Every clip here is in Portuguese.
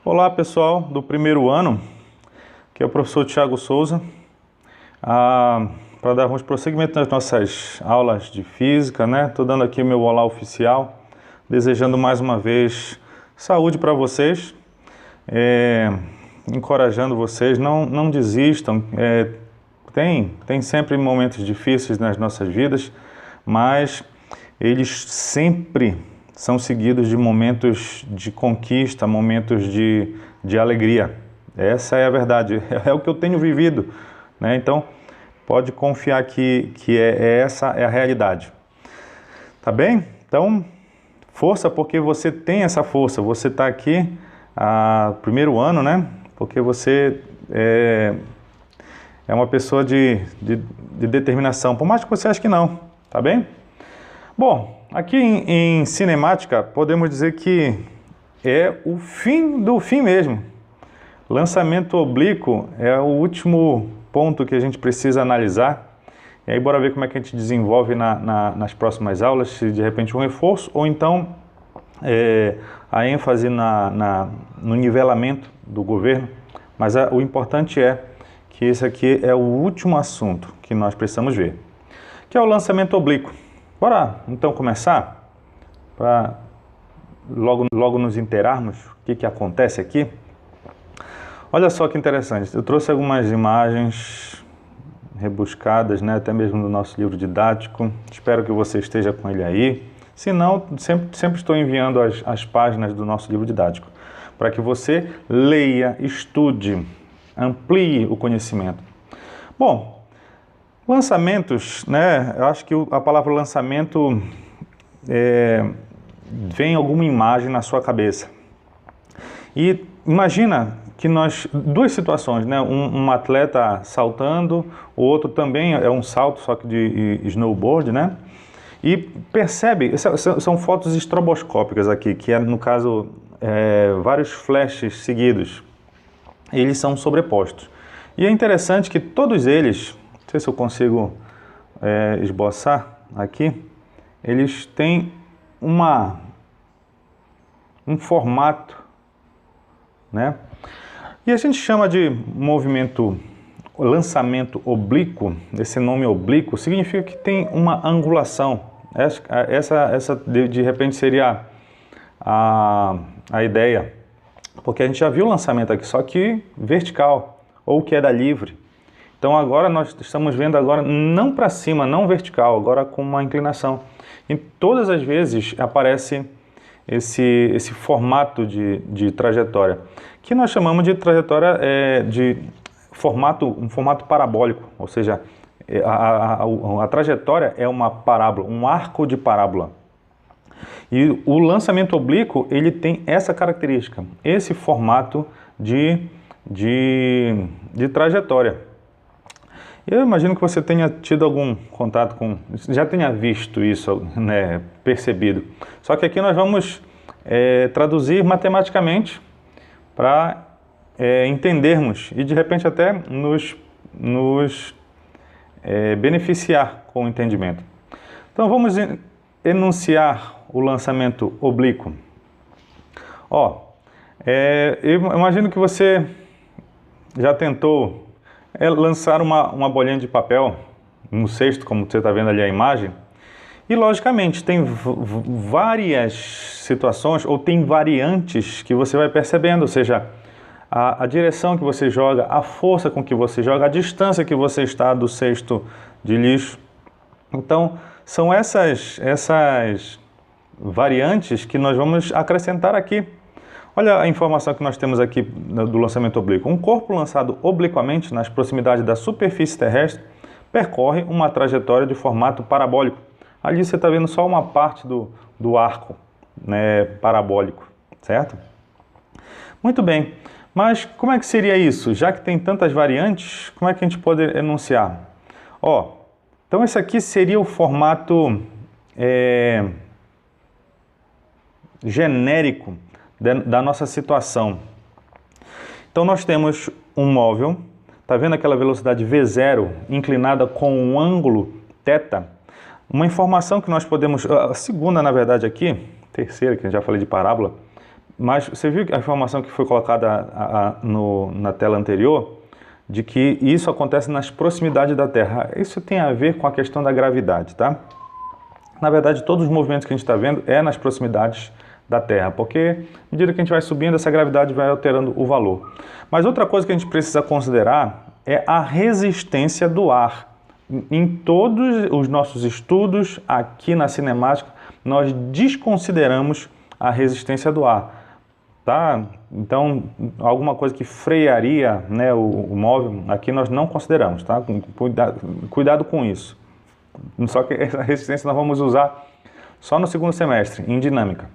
Olá pessoal do primeiro ano, que é o professor Thiago Souza, para darmos prosseguimento nas nossas aulas de física, né? Estou dando aqui o meu olá oficial, desejando mais uma vez saúde para vocês, encorajando vocês, não desistam, tem sempre momentos difíceis nas nossas vidas, mas eles sempre são seguidos de momentos de conquista, momentos de alegria. Essa é a verdade, é o que eu tenho vivido, né? Então, pode confiar que essa é a realidade. Tá bem? Então, força, porque você tem essa força. Você está aqui primeiro ano, né? Porque você é uma pessoa de determinação, por mais que você ache que não, tá bem? Bom, aqui em cinemática, podemos dizer que é o fim do fim mesmo. Lançamento oblíquo é o último ponto que a gente precisa analisar. E aí, bora ver como é que a gente desenvolve nas próximas aulas, se de repente um reforço, ou então a ênfase no nivelamento do governo. Mas o importante é que esse aqui é o último assunto que nós precisamos ver, que é o lançamento oblíquo. Bora então começar, para logo nos inteirarmos o que acontece aqui. Olha só que interessante, eu trouxe algumas imagens rebuscadas, né, até mesmo do nosso livro didático. Espero que você esteja com ele aí. Se não, sempre estou enviando as páginas do nosso livro didático, para que você leia, estude, amplie o conhecimento. Bom, lançamentos, né? Eu acho que a palavra lançamento vem alguma imagem na sua cabeça. E imagina que duas situações, né? Um atleta saltando, o outro também é um salto, só que de snowboard, né? E percebe, são fotos estroboscópicas aqui, que é, no caso, vários flashes seguidos. Eles são sobrepostos. E é interessante que todos eles, não sei se eu consigo esboçar aqui, eles têm um formato, né? E a gente chama de lançamento oblíquo. Esse nome oblíquo significa que tem uma angulação. Essa de repente seria a ideia, porque a gente já viu o lançamento aqui, só que vertical, ou queda livre. Então agora nós estamos vendo agora não para cima, não vertical, agora com uma inclinação. E todas as vezes aparece esse formato de trajetória, que nós chamamos de trajetória um formato parabólico, ou seja, a trajetória é uma parábola, um arco de parábola. E o lançamento oblíquo, ele tem essa característica, esse formato de trajetória. Eu imagino que você tenha tido algum contato já tenha visto isso, né, percebido. Só que aqui nós vamos traduzir matematicamente para entendermos e de repente até nos beneficiar com o entendimento. Então vamos enunciar o lançamento oblíquo. Eu imagino que você já tentou lançar uma bolinha de papel no cesto, como você está vendo ali a imagem, e logicamente tem várias situações ou tem variantes que você vai percebendo, ou seja, a direção que você joga, a força com que você joga, a distância que você está do cesto de lixo. Então, são essas variantes que nós vamos acrescentar aqui. Olha a informação que nós temos aqui do lançamento oblíquo. Um corpo lançado obliquamente nas proximidades da superfície terrestre percorre uma trajetória de formato parabólico. Ali você está vendo só uma parte do arco, né, parabólico, certo? Muito bem, mas como é que seria isso? Já que tem tantas variantes, como é que a gente pode enunciar? Então esse aqui seria o formato genérico da nossa situação. Então nós temos um móvel, está vendo aquela velocidade V0 inclinada com um ângulo θ? Uma informação que nós podemos, a segunda na verdade aqui, terceira que eu já falei de parábola, Mas você viu a informação que foi colocada na tela anterior, de que isso acontece nas proximidades da Terra. Isso tem a ver com a questão da gravidade, tá? Na verdade, todos os movimentos que a gente está vendo é nas proximidades da Terra, porque à medida que a gente vai subindo, essa gravidade vai alterando o valor. Mas outra coisa que a gente precisa considerar é a resistência do ar. Em todos os nossos estudos aqui na cinemática, nós desconsideramos a resistência do ar. Tá? Então, alguma coisa que frearia, né, o móvel, aqui nós não consideramos, tá? Cuidado com isso. Só que essa resistência nós vamos usar só no segundo semestre, em dinâmica.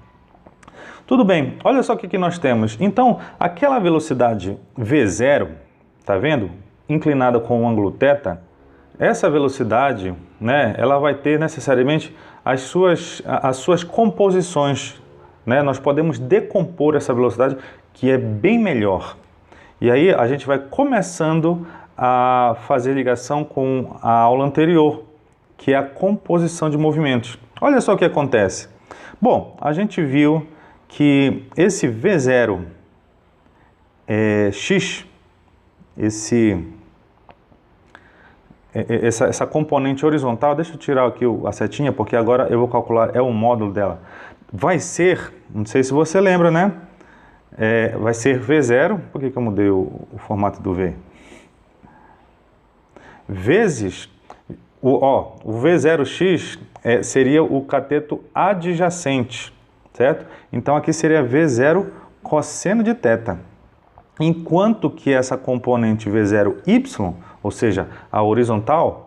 Tudo bem, olha só o que nós temos. Então, aquela velocidade V0, tá vendo? Inclinada com o ângulo θ, essa velocidade, né, ela vai ter necessariamente as suas composições. Né? Nós podemos decompor essa velocidade, que é bem melhor. E aí a gente vai começando a fazer ligação com a aula anterior, que é a composição de movimentos. Olha só o que acontece. Bom, a gente viu que esse V0 x, essa componente horizontal, deixa eu tirar aqui a setinha, porque agora eu vou calcular, é o módulo dela. Vai ser, não sei se você lembra, né? Vai ser V0, por que eu mudei o formato do V? Vezes, o V0x seria o cateto adjacente, certo? Então aqui seria V0 cosseno de θ. Enquanto que essa componente V0y, ou seja, a horizontal,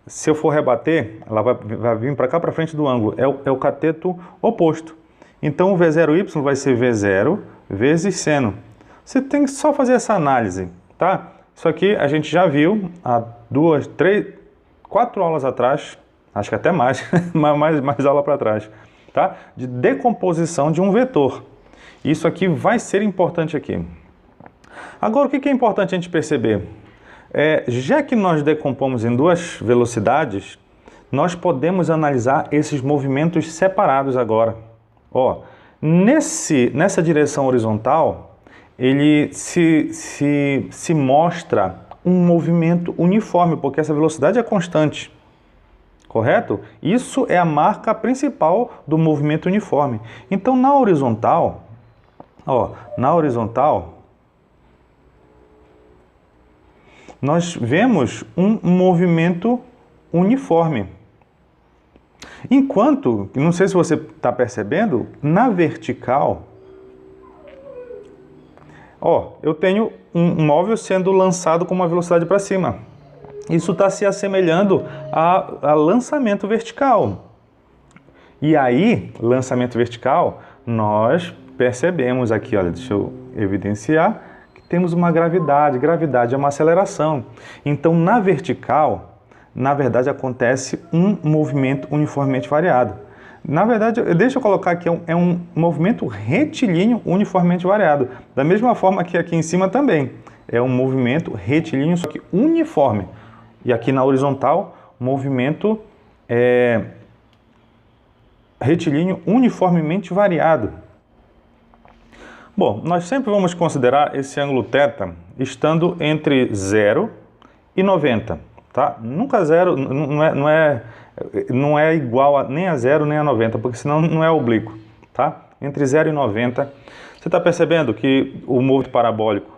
se eu for rebater, ela vai vir para cá, para frente do ângulo. É o cateto oposto. Então, o V0y vai ser V0 vezes seno. Você tem que só fazer essa análise, tá? Isso aqui a gente já viu há 4 aulas atrás, acho que até mais, mais aula para trás, tá? De decomposição de um vetor. Isso aqui vai ser importante aqui. Agora, o que é importante a gente perceber? Já que nós decompomos em duas velocidades, nós podemos analisar esses movimentos separados agora. Ó, nessa direção horizontal, ele se mostra um movimento uniforme, porque essa velocidade é constante, correto? Isso é a marca principal do movimento uniforme. Então, na horizontal, nós vemos um movimento uniforme. Enquanto, não sei se você está percebendo, na vertical, eu tenho um móvel sendo lançado com uma velocidade para cima. Isso está se assemelhando a lançamento vertical. E aí, lançamento vertical, nós percebemos aqui, olha, deixa eu evidenciar, temos uma gravidade. Gravidade é uma aceleração. Então, na vertical, na verdade, acontece um movimento uniformemente variado. Na verdade, deixa eu colocar aqui, é um movimento retilíneo uniformemente variado. Da mesma forma que aqui em cima também. É um movimento retilíneo, só que uniforme. E aqui na horizontal, movimento retilíneo uniformemente variado. Bom, nós sempre vamos considerar esse ângulo θ estando entre 0 e 90, tá? Nunca 0, não é igual nem a 0 nem a 90, porque senão não é oblíquo, tá? Entre 0 e 90. Você está percebendo que o movimento parabólico,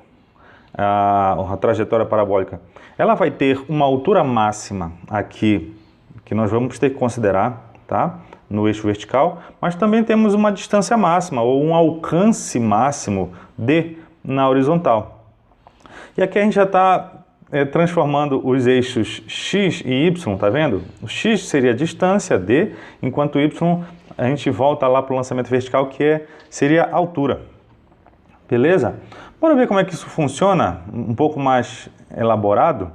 a trajetória parabólica, ela vai ter uma altura máxima aqui, que nós vamos ter que considerar, tá? No eixo vertical, mas também temos uma distância máxima ou um alcance máximo D na horizontal. E aqui a gente já está transformando os eixos X e Y, tá vendo? O X seria a distância D, enquanto o Y a gente volta lá para o lançamento vertical, que seria a altura. Beleza? Bora ver como é que isso funciona, um pouco mais elaborado.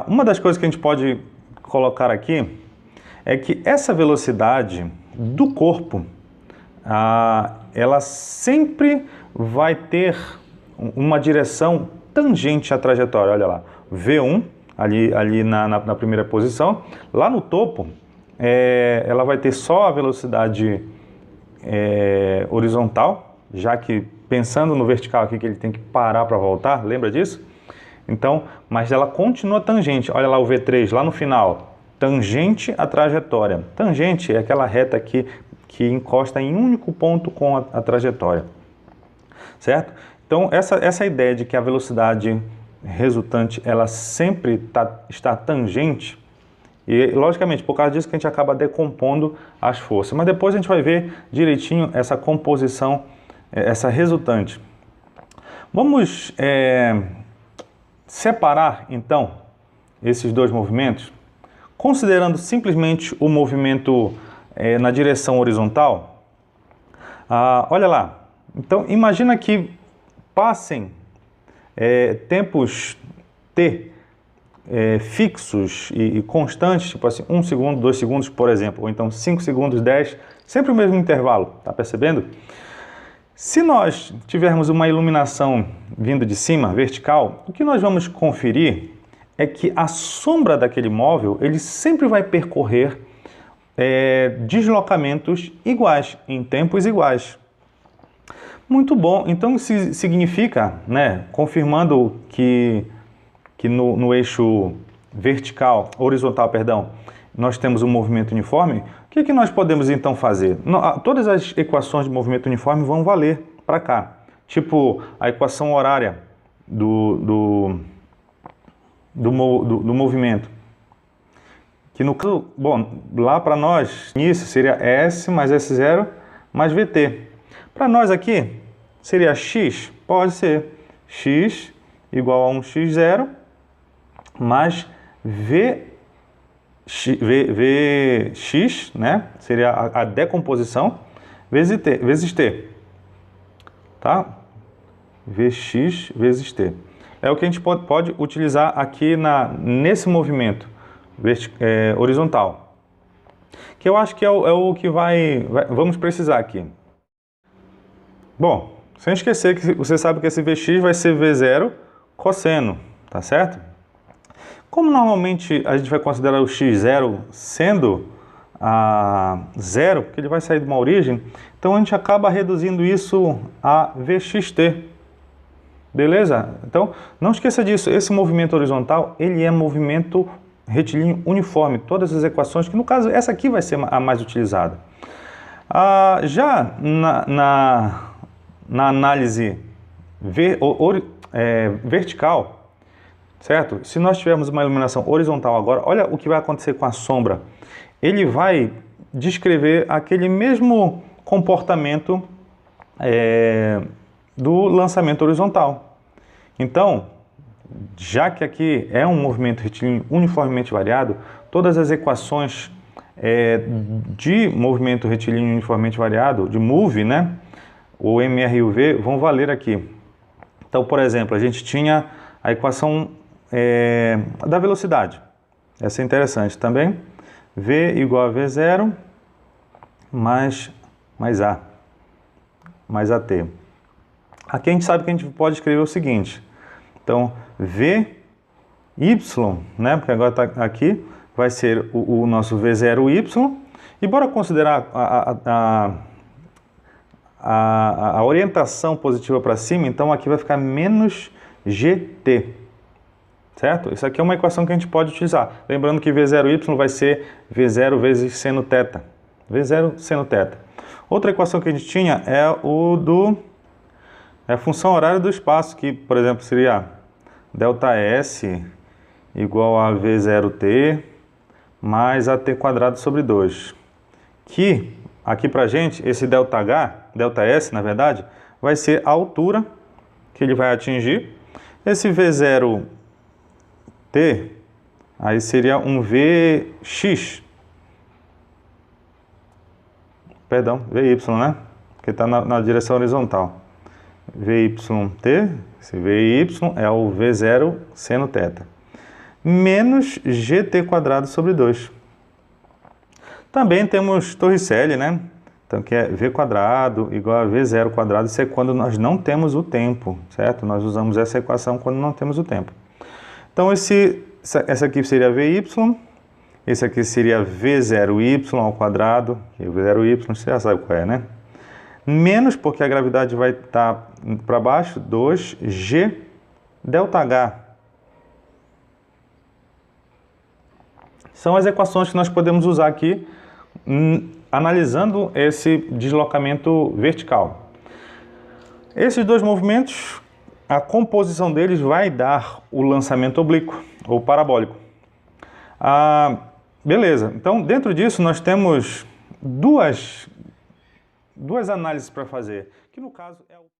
Uma das coisas que a gente pode colocar aqui é que essa velocidade do corpo, ela sempre vai ter uma direção tangente à trajetória. Olha lá, V1, ali na primeira posição. Lá no topo, ela vai ter só a velocidade horizontal, já que pensando no vertical aqui que ele tem que parar para voltar, lembra disso? Então, mas ela continua tangente. Olha lá o V3 lá no final, tangente à trajetória. Tangente é aquela reta aqui que encosta em um único ponto com a trajetória, certo? Então, essa ideia de que a velocidade resultante ela sempre está tangente, e logicamente por causa disso que a gente acaba decompondo as forças, mas depois a gente vai ver direitinho essa composição, essa resultante. Vamos separar então esses dois movimentos, considerando simplesmente o movimento na direção horizontal. Olha lá, então imagina que passem tempos t fixos e constantes, tipo assim, 1 segundo, 2 segundos, por exemplo, ou então 5 segundos, 10, sempre o mesmo intervalo, tá percebendo? Se nós tivermos uma iluminação vindo de cima, vertical, o que nós vamos conferir é que a sombra daquele móvel, ele sempre vai percorrer deslocamentos iguais, em tempos iguais. Muito bom, então isso significa, né, confirmando que no eixo horizontal, perdão, nós temos um movimento uniforme, o que nós podemos então fazer? Todas as equações de movimento uniforme vão valer para cá, tipo a equação horária do movimento, que no caso, bom, lá para nós, isso seria S mais S0 mais VT. Para nós aqui, seria X? Pode ser. X igual a 1x0 mais Vx, né? Seria a decomposição, vezes T. Tá? Vx vezes T. É o que a gente pode utilizar aqui nesse movimento horizontal. Que eu acho que é o que vamos precisar aqui. Bom, sem esquecer que você sabe que esse Vx vai ser V0 cosseno, tá certo? Como normalmente a gente vai considerar o x0 sendo zero, porque ele vai sair de uma origem, então a gente acaba reduzindo isso a Vxt. Beleza? Então, não esqueça disso, esse movimento horizontal, ele é movimento retilíneo uniforme, todas as equações, que no caso, essa aqui vai ser a mais utilizada. Já na análise vertical, certo? Se nós tivermos uma iluminação horizontal agora, olha o que vai acontecer com a sombra. Ele vai descrever aquele mesmo comportamento do lançamento horizontal. Então, já que aqui é um movimento retilíneo uniformemente variado, todas as equações de movimento retilíneo uniformemente variado, de MOVE, né? O MR e o V vão valer aqui. Então, por exemplo, a gente tinha a equação da velocidade. Essa é interessante também. V igual a V0 mais A, mais AT. Aqui a gente sabe que a gente pode escrever o seguinte. Então, VY, né, porque agora está aqui, vai ser o nosso V0Y. E bora considerar a orientação positiva para cima, então aqui vai ficar menos GT. Certo? Isso aqui é uma equação que a gente pode utilizar. Lembrando que V0y vai ser V0 vezes seno θ. V0 seno θ. Outra equação que a gente tinha é a função horária do espaço, que, por exemplo, seria ΔS igual a V0t mais AT quadrado sobre 2. Que, aqui pra gente, esse ΔS, na verdade, vai ser a altura que ele vai atingir. Esse V0t, aí seria um Vx, perdão, Vy, né? Que está na direção horizontal. Vyt, esse Vy é o V0 seno θ, menos GT quadrado sobre 2. Também temos Torricelli, né? Então, que é V quadrado igual a V0 quadrado, isso é quando nós não temos o tempo, certo? Nós usamos essa equação quando não temos o tempo. Então, essa aqui seria Vy, esse aqui seria V0y ao quadrado, e o V0y você já sabe qual é, né? menos, porque a gravidade vai estar para baixo, 2G ΔH. São as equações que nós podemos usar aqui, analisando esse deslocamento vertical. Esses dois movimentos, a composição deles vai dar o lançamento oblíquo ou parabólico. Beleza, então dentro disso nós temos duas análises para fazer, que no caso é o